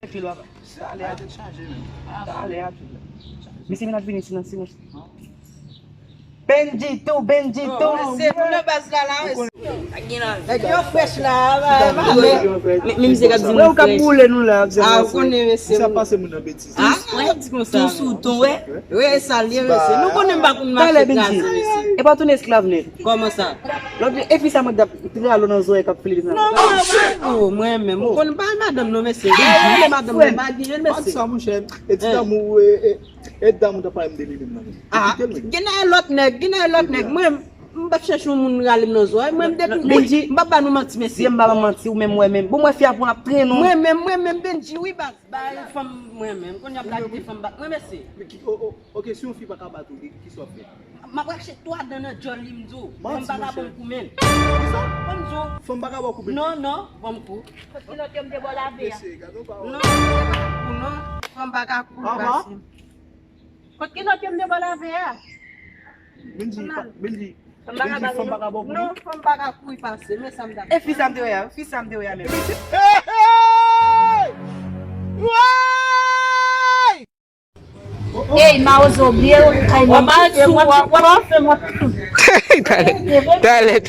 Filho, dale, mi se menaj vini sinan. Benjito. Se pou nou bas la la. Yo fresh la. Mimi se ka di nou fresh. Boule nou la. Ou konen mese. Ça passe mon bêtise. Ton sou ton we. We salye mese. Nou konen ba koun Tale mache gaz Benji. mese. E pa ton esclave ne. Koman sa? E fi sa mwen da tire alo nan zoe kap fili nan. Non, mwen men. Mwen konen ba madame nou mese. Madame nou magi Pas mese. ça mon cher. Et d'amour et d'amour de pas me délivrer. Gina lot neg. Mwen mbap chèche moun ralim nan zo. Mwen Benji. mbap ba nou manti mese. Si mba manti ou men mwen men. Bon mwen fi apon ap tre non. Mwen men Benji, oui ba femme mwen men. Kon y a plage femme ba. Mwen mese. OK, si on fait pas battre, qui soit fait. Ma brache toi dans un jolly mzo. Mati, Femme ba mon bon koumen. Mzo. Femme pas avoir couper. Non, bon coup. Non, femme ba ka kou. Kot ki nou kem de bola ve ya? Benji, femme pas avoir couper. Non, femme ba ka kou y passe. Mais ça me da. E fi sa mde oya men. Ei, mauzo meu, ai mamãe, Dale.